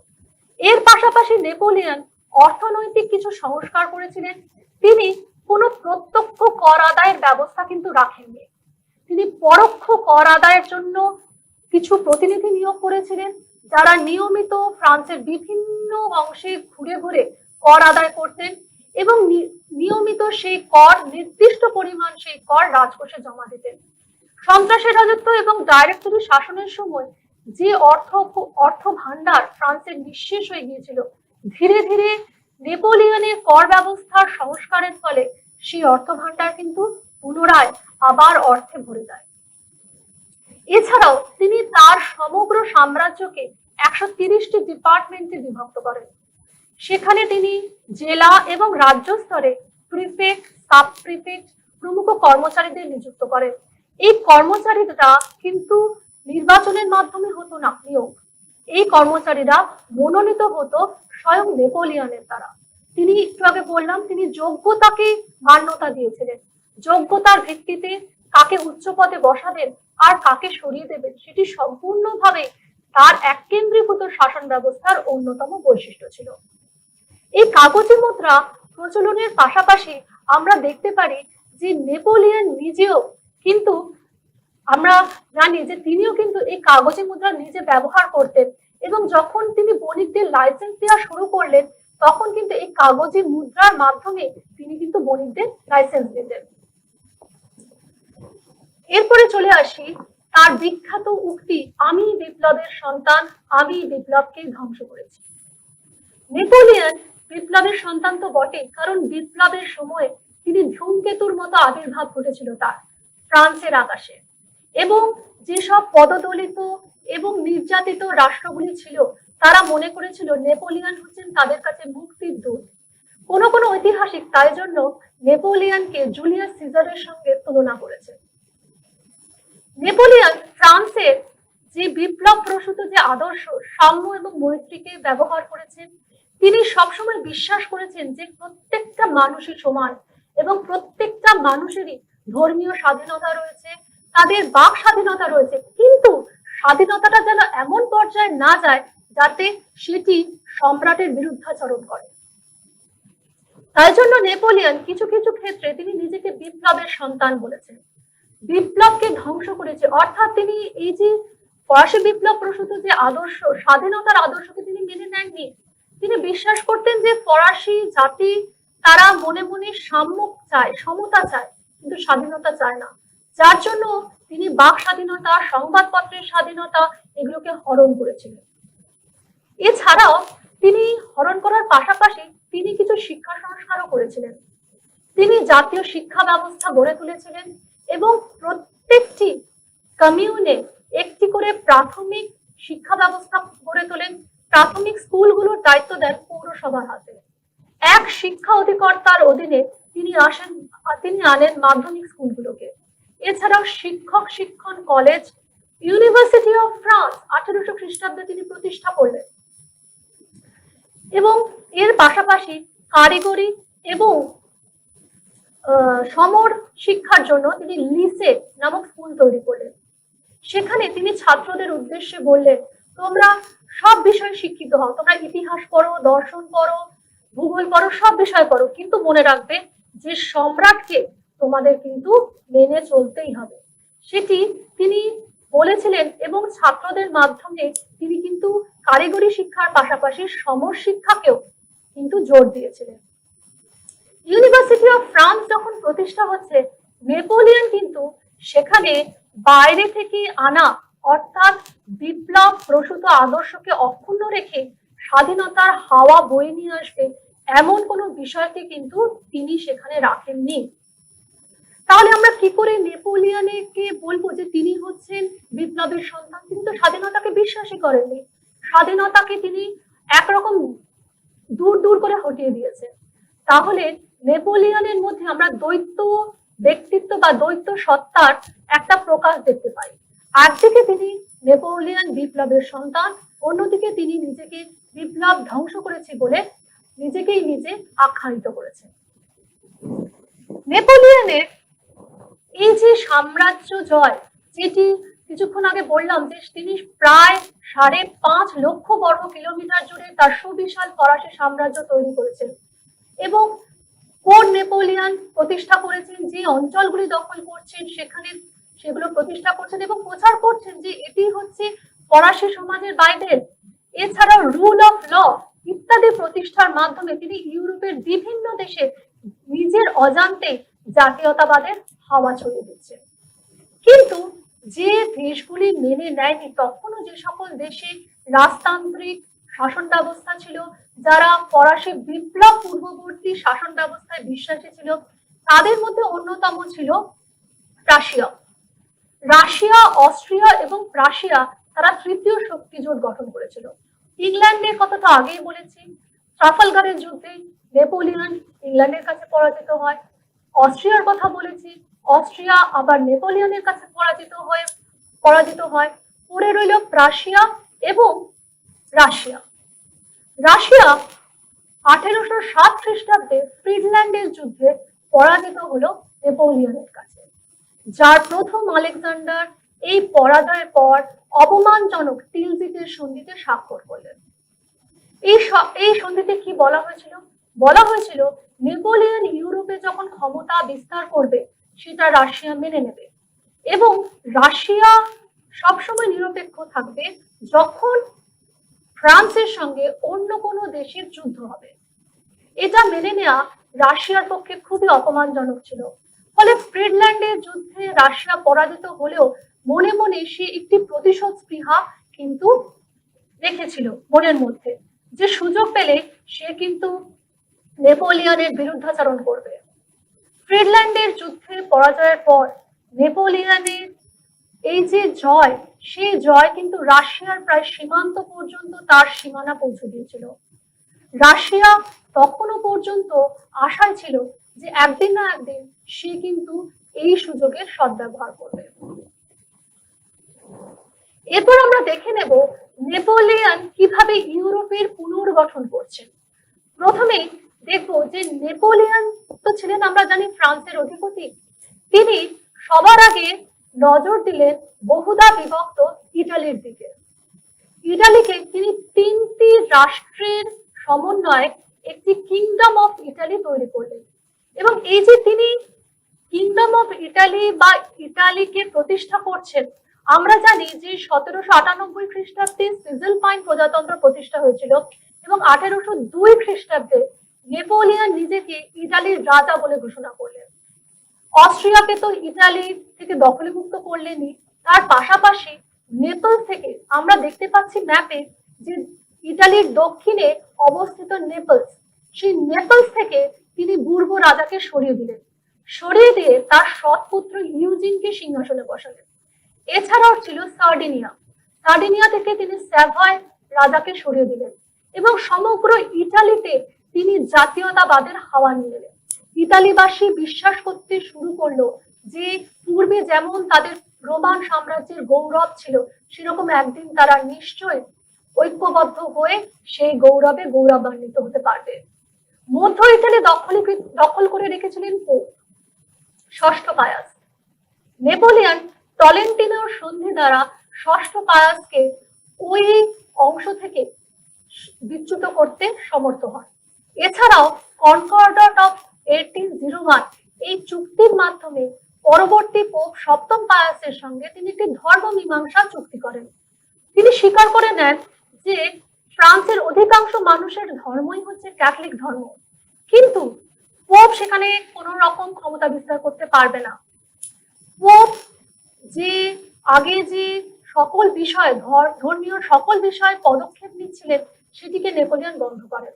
এর পাশাপাশি নেপোলিয়ন অর্থনৈতিক কিছু সংস্কার করেছিলেন। তিনি কোনো প্রত্যক্ষ কর আদায়ের ব্যবস্থা কিন্তু রাখেননি। তিনি পরোক্ষ কর আদায়ের জন্য কিছু প্রতিনিধি নিয়োগ করেছিলেন, যারা নিয়মিত ফ্রান্সের বিভিন্ন অংশে ঘুরে ঘুরে কর আদায় করতেন এবং নিয়মিত সেই কর, নির্দিষ্ট পরিমাণ সেই কর রাজকোষে জমা দিতেন। সন্ত্রাসের রাজত্ব এবং ডাইরেক্টরি শাসনের সময় যে অর্থ ভান্ডার ফ্রান্সের নিঃশেষ হয়ে গিয়েছিল, ধীরে ধীরে নেপোলিয়নের কর ব্যবস্থার সংস্কারের ফলে সেই অর্থ ভান্ডার কিন্তু পুনরায় আবার অর্থে ভরে যায়। এছাড়াও তিনি তার সমগ্র সাম্রাজ্যকে 130টি ডিপার্টমেন্টে বিভক্ত করেন। সেখানে তিনি জেলা এবং রাজ্য স্তরে প্রিফেক্ট, সাব প্রিফেক্ট প্রমুখ কর্মচারীদের নিযুক্ত করেন। এই কর্মচারীরা কিন্তু নির্বাচনের মাধ্যমে হতো না নিয়োগ, এই কর্মচারীরা মনোনীত হতো স্বয়ং নেপোলিয়নের দ্বারা। তিনি একটু আগে বললাম তিনি যোগ্যতাকে মান্যতা দিয়েছিলেন, যোগ্যতার ভিত্তিতে কাকে উচ্চ পদে বসাবেন আর কাকে সরিয়ে দেবেন সেটি সম্পূর্ণভাবে তার এককেন্দ্রীভূত শাসন ব্যবস্থার অন্যতম বৈশিষ্ট্য ছিল। এই কাগজি মুদ্রা প্রচলনের পাশাপাশি আমরা দেখতে পারি যে নেপোলিয়ন নিজেও কিন্তু, আমরা জানি যে তিনিও কিন্তু এই কাগজি মুদ্রা নিজে ব্যবহার করতেন এবং যখন তিনি বণিকদের লাইসেন্স দেওয়া শুরু করলেন তখন কিন্তু এই কাগজি মুদ্রার মাধ্যমে তিনি কিন্তু বণিকদের লাইসেন্স দিতেন। এরপরে চলে আসি তার বিখ্যাত উক্তি, আমি বিপ্লবের সন্তান, আমি বিপ্লবকে ধ্বংস করেছি। নেপোলিয়ন বিপ্লবের সন্তান তো বটে, কারণ বিপ্লবের সময় তিনি ধূমকেতুর মতো আবির্ভাব ঘটেছিল তার ফ্রান্সের আকাশে, এবং যেসব পদদলিত এবং নির্যাতিত রাষ্ট্রগুলি ছিল তারা মনে করেছিল নেপোলিয়ন হচ্ছেন তাদের কাছে মুক্তির দূত। কোনো কোনো ঐতিহাসিক তাই জন্য নেপোলিয়নকে জুলিয়াস সিজারের সঙ্গে তুলনা করেছে। নেপোলিয়ন ফ্রান্সের যে বিপ্লব প্রসূত যে আদর্শ সাম্য এবং মৈত্রীকে ব্যবহার করেছেন। তিনি সবসময় বিশ্বাস করেছেন যে প্রত্যেকটা মানুষই সমান এবং প্রত্যেকটা মানুষেরই ধর্মীয় স্বাধীনতা রয়েছে, তাদের বাক স্বাধীনতা রয়েছে, কিন্তু স্বাধীনতাটা যেন এমন পর্যায়ে না যায় যাতে সেটি সম্রাটের বিরুদ্ধাচরণ করে। তাই জন্য নেপোলিয়ন কিছু কিছু ক্ষেত্রে তিনি নিজেকে বিপ্লবের সন্তান বলেছেন, বিপ্লবকে ধ্বংস করেছে। অর্থাৎ তিনি এই যে ফরাসি বিপ্লব প্রসূত যে আদর্শ, স্বাধীনতার আদর্শকে তিনি মেনে নেননি। তিনি বিশ্বাস করতেন যে ফরাসি জাতি তারা মনে মনে সাম্য চায়, সমতা চায়, কিন্তু স্বাধীনতা চায় না। যার জন্য তিনি বাক স্বাধীনতা, সংবাদপত্রের স্বাধীনতা এগুলোকে হরণ করেছিলেন। এছাড়াও তিনি হরণ করার পাশাপাশি তিনি কিছু শিক্ষা সংস্কারও করেছিলেন। তিনি জাতীয় শিক্ষা ব্যবস্থা গড়ে তুলেছিলেন এবং প্রত্যেকটি কমিউনে একটি করে প্রাথমিক শিক্ষা ব্যবস্থা গড়ে তোলেন। প্রাথমিক স্কুলগুলোর দায়িত্ব দেন পৌরসভার হাতে। এক শিক্ষা অধিকর্তার অধীনে তিনি আনেন মাধ্যমিক স্কুলগুলোকে। এছাড়াও শিক্ষক শিক্ষণ কলেজ, ইউনিভার্সিটি অফ ফ্রান্স 1800 খ্রিস্টাব্দে তিনি প্রতিষ্ঠা করলেন এবং এর পাশাপাশি কারিগরি এবং সমর শিক্ষার জন্য তিনি লিসে নামক স্কুল তৈরি করলেন। সেখানে তিনি ছাত্রদের উদ্দেশ্যে বললেন, তোমরা সব বিষয়ে শিক্ষিত হও, তোমরা ইতিহাস পড়ো, দর্শন পড়ো, ভূগোল পড়ো, সব বিষয় পড়ো, কিন্তু মনে রাখবে যে সম্রাটকে তোমাদের কিন্তু মেনে চলতেই হবে। সেটি তিনি বলেছিলেন এবং ছাত্রদের মাধ্যমে তিনি কিন্তু কারিগরি শিক্ষার পাশাপাশি সমর শিক্ষাকেও কিন্তু জোর দিয়েছিলেন। ইউনিভার্সিটি অফ ফ্রান্স যখন প্রতিষ্ঠা হচ্ছে, নেপোলিয়ন কিন্তু সেখানে বাইরে থেকে আনা অর্থাৎ বিপ্লব প্রসূত আদর্শকে অক্ষুণ্ণ রেখে স্বাধীনতার হাওয়া বয়ে নিয়ে আসবে এমন কোনো বিষয়কে কিন্তু তিনি সেখানে রাখেননি। তাহলে আমরা কি করে নেপোলিয়নকে বলবো যে তিনি হচ্ছেন বিপ্লবের সন্তান? তিনি তো স্বাধীনতাকে বিশ্বাসই করেননি, স্বাধীনতাকে তিনি একরকম দূর দূর করে হটিয়ে দিয়েছেন। তাহলে নেপোলিয়নের মধ্যে আমরা দ্বৈত ব্যক্তিত্ব বা দ্বৈত সত্তার একটা প্রকাশ দেখতে পাই। একদিকে তিনি নেপোলিয়ন বিপ্লবের সন্তান, অন্যদিকে তিনি নিজেকে বিপ্লব ধ্বংস করেছে বলে নিজেকেই নিজে আখ্যায়িত করেছেন। নেপোলিয়নের এই যে সাম্রাজ্য জয়, যেটি কিছুক্ষণ আগে বললাম যে তিনি প্রায় 5.5 লক্ষ বর্গ কিলোমিটার জুড়ে তার সুবিশাল ফরাসি সাম্রাজ্য তৈরি করেছেন, এবং কোন নেপোলিয়ন প্রতিষ্ঠা করেছেন, যে অঞ্চলগুলি দখল করছেন সেখানে সেগুলো প্রতিষ্ঠা করছেন এবং প্রচার করছেন যে এটি হচ্ছে ফরাসি সমাজের বাইবেল। এছাড়াও রুল অফ ল ইত্যাদি প্রতিষ্ঠার মাধ্যমে তিনি ইউরোপের বিভিন্ন দেশে নিজের অজান্তে জাতীয়তাবাদের হাওয়া ছড়িয়ে দিচ্ছেন। কিন্তু যে দেশগুলি মেনে নেয়নি, তখনও যে সকল দেশে রাজতান্ত্রিক শাসন ব্যবস্থা ছিল, যারা ফরাসি বিপ্লব পূর্ববর্তী শাসন ব্যবস্থায় বিশ্বাসী ছিল, তাদের মধ্যে অন্যতম ছিল রাশিয়া। রাশিয়া, অস্ট্রিয়া এবং প্রাশিয়া তারা তৃতীয় শক্তি জোট গঠন করেছিল। ইংল্যান্ডের কথা তো আগেই বলেছি, ট্রাফালগারের যুদ্ধে নেপোলিয়ন ইংল্যান্ডের কাছে পরাজিত হয়। অস্ট্রিয়ার কথা বলেছি, অস্ট্রিয়া আবার নেপোলিয়নের কাছে পরাজিত হয়। পড়ে রইল প্রাশিয়া এবং রাশিয়া। রাশিয়া 1807 খ্রিস্টাব্দে ফ্রিডল্যান্ডের যুদ্ধে পরাজিত হলো নেপোলিয়নের কাছে, যার প্রথম আলেকজান্ডার এই পরাজয়ের পর অপমানজনক টিলজিটের সন্ধিতে স্বাক্ষর করলেন। এই সন্ধিতে কি বলা হয়েছিল? বলা হয়েছিল নেপোলিয়ন ইউরোপে যখন ক্ষমতা বিস্তার করবে সেটা রাশিয়া মেনে নেবে, এবং রাশিয়া সবসময় নিরপেক্ষ থাকবে যখন ফ্রান্সের সঙ্গে অন্য কোনো দেশের যুদ্ধ হবে। এটা মেনে নেওয়া রাশিয়ার পক্ষে খুবই অপমানজনক ছিল। ফলে ফ্রিডল্যান্ডের যুদ্ধে রাশিয়া পরাজিত হলেও মনে মনে সে একটি প্রতিশোধ স্পৃহা কিন্তু রেখেছিল মনের মধ্যে, যে সুযোগ পেলে সে কিন্তু নেপোলিয়নের বিরুদ্ধাচরণ করবে। ফ্রিডল্যান্ডের যুদ্ধে পরাজয়ের পর নেপোলিয়নের এই যে জয়, সেই জয় কিন্তু রাশিয়ার প্রায় সীমান্ত পর্যন্ত তার সীমানা পৌঁছে দিয়েছিল। রাশিয়া তখনও পর্যন্ত আশায় ছিল যে একদিন না একদিন সে কিন্তু এই সুযোগের সদ্ব্যবহার করবে। এরপর আমরা দেখে নেব নেপোলিয়ন কিভাবে ইউরোপের পুনর্গঠন করছেন। প্রথমে দেখবো যে নেপোলিয়ন তো ছিলেন, আমরা জানি, ফ্রান্সের অধিপতি। তিনি সবার আগে নজর দিলেন বহুদা বিভক্ত ইটালির দিকে। ইটালিকে তিনি 3টি রাষ্ট্রের সমন্বয়ে একটি কিংডম অফ ইটালি তৈরি করলেন, এবং এই যে তিনি কিংডম অফ ইটালি বা ইটালিকে প্রতিষ্ঠা করছেন, আমরা জানি যে 1798 খ্রিস্টাব্দে সিজেলপাইন প্রজাতন্ত্র প্রতিষ্ঠা হয়েছিল, এবং 1802 খ্রিস্টাব্দে নেপোলিয়ন নিজেকে ইটালির রাজা বলে ঘোষণা করলেন। অস্ট্রিয়াকে তো ইটালি থেকে দখলমুক্ত করলেনই, তার পাশাপাশি নেপলস থেকে আমরা দেখতে পাচ্ছি ম্যাপে যে ইটালির দক্ষিণে অবস্থিত নেপলস, সেই নেপলস থেকে তিনি বুর্ব রাজাকে সরিয়ে দিলেন, সরিয়ে দিয়ে তার সৎপুত্র ইউজিনকে সিংহাসনে বসালেন। এছাড়াও ছিল সার্ডিনিয়া, সার্ডিনিয়া থেকে তিনি স্যাভয় রাজাকে সরিয়ে দিলেন, এবং সমগ্র ইটালিতে তিনি জাতীয়তাবাদের হাওয়া নিয়ে এলেন। ইতালিবাসী বিশ্বাস করতে শুরু করলো যে পূর্বে যেমন তাদের রোমান সাম্রাজ্যের গৌরব ছিল, সেরকম একদিন তারা নিশ্চয় ঐক্যবদ্ধ হয়ে সেই গৌরবে গৌরবান্বিত হতে পারবে। মধ্য ইতালি দখল করে রেখেছিলেন পোপ ষষ্ঠ পায়াস। নেপোলিয়ন টলেন্টিনোর সন্ধি দ্বারা ষষ্ঠ পায়াসকে ওই অংশ থেকে বিচ্যুত করতে সমর্থ হন। এছাড়াও কনকর্ডাট অফ 1801 এই চুক্তির মাধ্যমে পরবর্তী পোপ সপ্তম পায়াসের সঙ্গে তিনি একটি ধর্ম মীমাংসা চুক্তি করেন। তিনি স্বীকার করে নেন যে ফ্রান্সের অধিকাংশ মানুষের ধর্মই হচ্ছে ক্যাথলিক ধর্ম, কিন্তু পোপ সেখানে কোন রকম ক্ষমতা বিস্তার করতে পারবে না। পোপ যে আগে যে সকল বিষয় ধর্মীয় সকল বিষয়ে পদক্ষেপ নিচ্ছিলেন, সেটিকে নেপোলিয়ন বন্ধ করেন।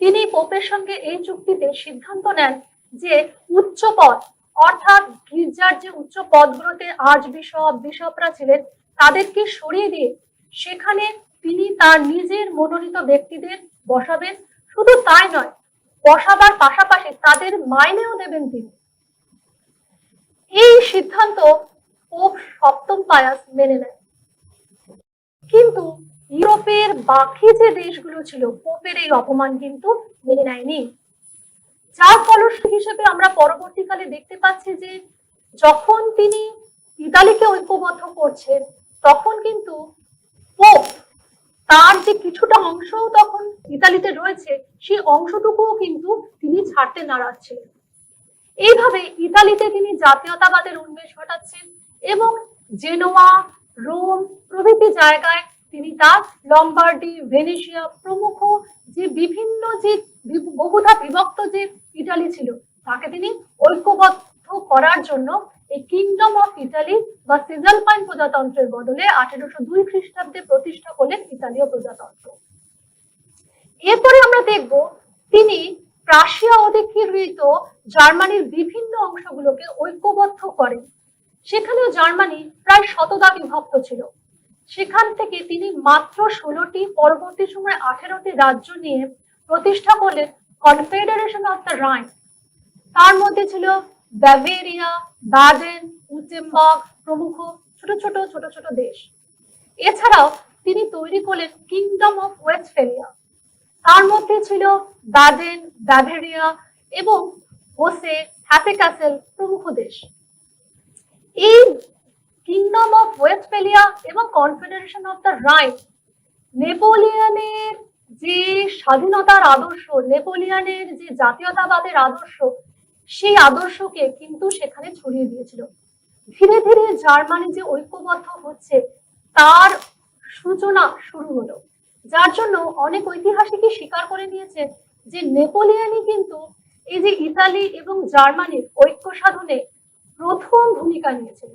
তিনি পোপের সঙ্গে এই চুক্তিতে সিদ্ধান্ত নেন যে উচ্চ পদ, অর্থাৎ গির্জার যে উচ্চ পদগুলোতে আর্চ বিশপ, বিশপরা ছিলেন, তাদেরকে সরিয়ে দিয়ে সেখানে তিনি তার নিজের মনোনীত ব্যক্তিদের বসাবেন। শুধু তাই নয়, বসাবার পাশাপাশি তাদের মাইনেও দেবেন তিনি। এই সিদ্ধান্ত পোপ সপ্তম পায়াস মেনে নেন। কিন্তু ইউরোপের বাকি যে দেশগুলো ছিল পোপের এই অপমান কিন্তু মেনে নেয়নি। যার ফলশ্রুতি হিসেবে আমরা পরবর্তীকালে দেখতে পাচ্ছি যে যখন তিনি ইতালিকে ঐক্যবদ্ধ করছেন, তখন কিন্তু পোপ তার যে কিছুটা অংশ তখন ইতালিতে রয়েছে, সেই অংশটুকুও কিন্তু তিনি ছাড়তে নারাজ ছিলেন। এইভাবে ইতালিতে তিনি জাতীয়তাবাদের উন্মেষ ঘটাচ্ছেন এবং জেনোয়া, রোম প্রভৃতি জায়গায় তিনি তার লম্বার্ডি, ভেনেশিয়া প্রমুখ যে বিভিন্ন যে বহুধা বিভক্ত যে ইতালি ছিল, তাকে তিনি ঐক্যবদ্ধ করার জন্য এই কিংডম অফ ইতালি বা সিজালপাইন প্রজাতন্ত্রের বদলে 1802 খ্রিস্টাব্দে প্রতিষ্ঠা করলেন ইতালীয় প্রজাতন্ত্র। এরপরে আমরা দেখব তিনি প্রাশিয়া অধিকৃত জার্মানির বিভিন্ন অংশগুলোকে ঐক্যবদ্ধ করেন। সেখানেও জার্মানি প্রায় শতদা বিভক্ত ছিল। সেখান থেকে তিনি মাত্র 16টি, পরবর্তী সময় 18টি রাজ্য নিয়ে প্রতিষ্ঠা করলেন কনফেডারেশন অফ দ্য রাইন। তার মধ্যে ছিল বাভেরিয়া, বাডেন, উটেমবার্গ প্রমুখ ছোট ছোট দেশ। এছাড়াও তিনি তৈরি করলেন কিংডম অফ ওয়েস্টফেলিয়া। তার মধ্যে ছিল বাডেন, বাভেরিয়া এবং হোসে, হ্যাসে-কাসেল প্রমুখ দেশ। এই কিংডম অফ ওয়েস্টফেলিয়া এবং কনফেডারেশন অফ দ্য রাইন নেপোলিয়নের যে স্বাধীনতার আদর্শ, নেপোলিয়নের যে জাতীয়তাবাদের আদর্শ, সেই আদর্শকে কিন্তু সেখানে ছড়িয়ে দিয়েছিল। ধীরে ধীরে জার্মানি যে ঐক্যবদ্ধ হচ্ছে তার সূচনা শুরু হলো, যার জন্য অনেক ঐতিহাসিকই স্বীকার করে নিয়েছেন যে নেপোলিয়নই কিন্তু এই যে ইতালি এবং জার্মানির ঐক্য সাধনে প্রথম ভূমিকা নিয়েছিল।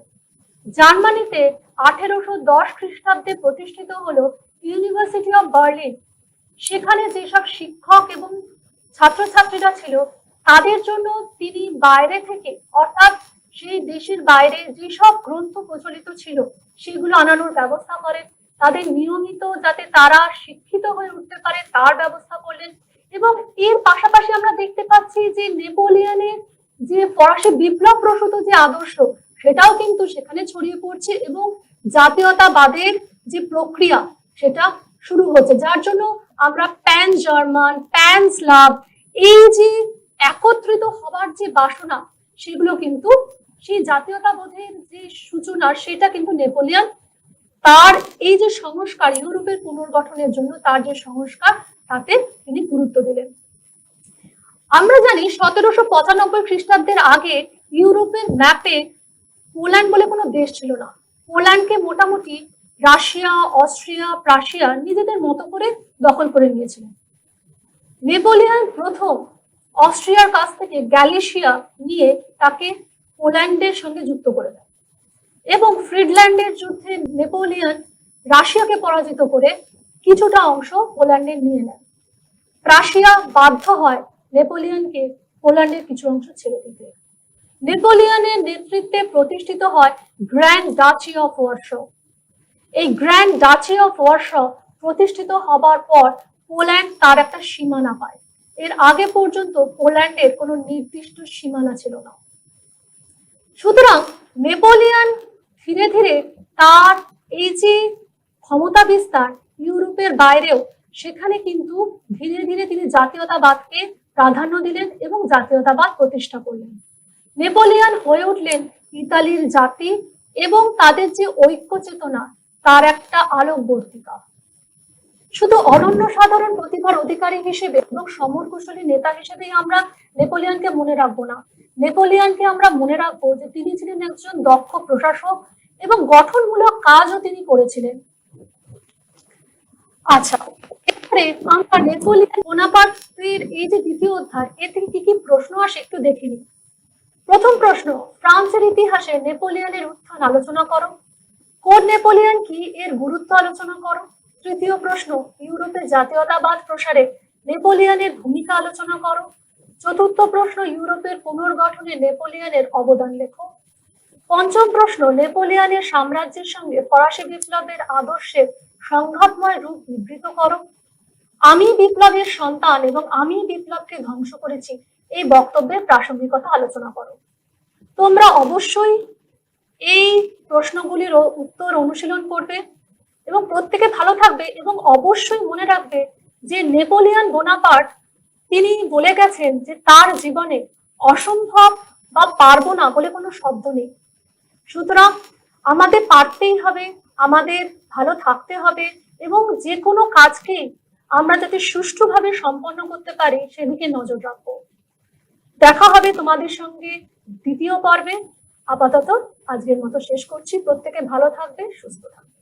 জার্মানিতে 1810 খ্রিস্টাব্দে প্রতিষ্ঠিত হলো ইউনিভার্সিটি অফ বার্লিন। সেখানে যেসব শিক্ষক এবং ছাত্রছাত্রীরা ছিল তাদের জন্য তিনি বাইরে থেকে, অর্থাৎ সেই দেশের বাইরে যেসব গ্রন্থ প্রচলিত ছিল সেগুলো আনানোর ব্যবস্থা করেন। তাদের নিয়মিত যাতে তারা শিক্ষিত হয়ে উঠতে পারে তার ব্যবস্থা করলেন। এবং এর পাশাপাশি আমরা দেখতে পাচ্ছি যে নেপোলিয়নের যে ফরাসি বিপ্লব প্রসূত যে আদর্শ, সেটাও কিন্তু সেখানে ছড়িয়ে পড়ছে এবং জাতীয়তাবাদের যে প্রক্রিয়া সেটা শুরু হচ্ছে, যার জন্য আমরা প্যান জার্মান, প্যান স্লাভ, এই যে একত্রিত হবার যে বাসনা, সেগুলো কিন্তু সেই জাতীয়তাবোধের যে সূচনা, সেটা কিন্তু নেপোলিয়ন তার এই যে সংস্কার, ইউরোপের পুনর্গঠনের জন্য তার যে সংস্কার, তাতে তিনি গুরুত্ব দিলেন। আমরা জানি 1795 খ্রিস্টাব্দের আগে ইউরোপের ম্যাপে পোল্যান্ড বলে কোনো দেশ ছিল না। পোল্যান্ডকে মোটামুটি রাশিয়া, অস্ট্রিয়া, প্রাশিয়া নিজেদের মতো করে দখল করে নিয়েছিলেন। নেপোলিয়ন প্রথম অস্ট্রিয়ার কাছ থেকে গ্যালিশিয়া নিয়ে তাকে পোল্যান্ডের সঙ্গে যুক্ত করে দেয় এবং ফ্রিডল্যান্ডের যুদ্ধে নেপোলিয়ন রাশিয়াকে পরাজিত করে কিছুটা অংশ পোল্যান্ডের নিয়ে নেন। প্রাশিয়া বাধ্য হয় নেপোলিয়নকে পোল্যান্ডের কিছু অংশ ছেড়ে দিতে। নেপোলিয়নের নেতৃত্বে প্রতিষ্ঠিত হয় গ্র্যান্ড ডাচি অফ ওয়ারশ। এই গ্র্যান্ড ডাচি অফ ওয়ারশ প্রতিষ্ঠিত হবার পর পোল্যান্ড তার একটা সীমানা পায়। এর আগে পর্যন্ত পোল্যান্ডের কোনো নির্দিষ্ট সীমানা ছিল না। সুতরাং নেপোলিয়ন ধীরে ধীরে তার এই যে ক্ষমতা বিস্তার ইউরোপের বাইরেও, সেখানে কিন্তু ধীরে ধীরে তিনি জাতীয়তাবাদকে প্রাধান্য দিলেন এবং জাতীয়তাবাদ প্রতিষ্ঠা করলেন। নেপোলিয়ন হয়ে উঠলেন ইতালির জাতি এবং তাদের যে ঐক্য চেতনা, তার একটা আলোকবর্তিকা। শুধু অনন্য সাধারণ প্রতিভার অধিকারী হিসেবে এবং সমরকুশলী নেতা হিসেবেই আমরা নেপোলিয়নকে মনে রাখবো না। নেপোলিয়নকে আমরা মনে রাখবো যে তিনি ছিলেন একজন দক্ষ প্রশাসক এবং গঠনমূলক কাজও তিনি করেছিলেন। আচ্ছা, এবারে আমরা নেপোলিয়ন বোনাপার্টের এই যে দ্বিতীয় অধ্যায়, এর থেকে কি কি প্রশ্ন আসে একটু দেখে নিই। প্রথম প্রশ্ন, ফ্রান্সের ইতিহাসে নেপোলিয়নের উত্থান আলোচনা করো। কোড নেপোলিয়ন কি, এর গুরুত্ব আলোচনা করো। তৃতীয় প্রশ্ন, ইউরোপে জাতীয়তাবাদ প্রসারে নেপোলিয়নের ভূমিকা আলোচনা করো। চতুর্থ প্রশ্ন, ইউরোপের পুনর্গঠনে নেপোলিয়নের অবদান লেখো। পঞ্চম প্রশ্ন, নেপোলিয়নের সাম্রাজ্যের সঙ্গে ফরাসি বিপ্লবের আদর্শের সংঘাতময় রূপ বিবৃত করো। আমি বিপ্লবের সন্তান এবং আমি বিপ্লবকে ধ্বংস করেছি, এই বক্তব্যের প্রাসঙ্গিকতা আলোচনা করো। তোমরা অবশ্যই এই প্রশ্নগুলির উত্তর অনুশীলন করবে এবং প্রত্যেকে ভালো থাকবে এবং অবশ্যই মনে রাখবে যে নেপোলিয়ন বোনাপার্ট তিনি বলে গেছেন যে তার জীবনে অসম্ভব বা পারবো না বলে কোনো শব্দ নেই। সুতরাং আমাদের পারতেই হবে, আমাদের ভালো থাকতে হবে এবং যে কোনো কাজকে আমরা যাতে সুষ্ঠুভাবে সম্পন্ন করতে পারি সেদিকে নজর রাখবো। দেখা হবে তোমাদের সঙ্গে দ্বিতীয় পর্বে। আপাতত আজকের মতো শেষ করছি। প্রত্যেকে ভালো থাকবে, সুস্থ থাকবে।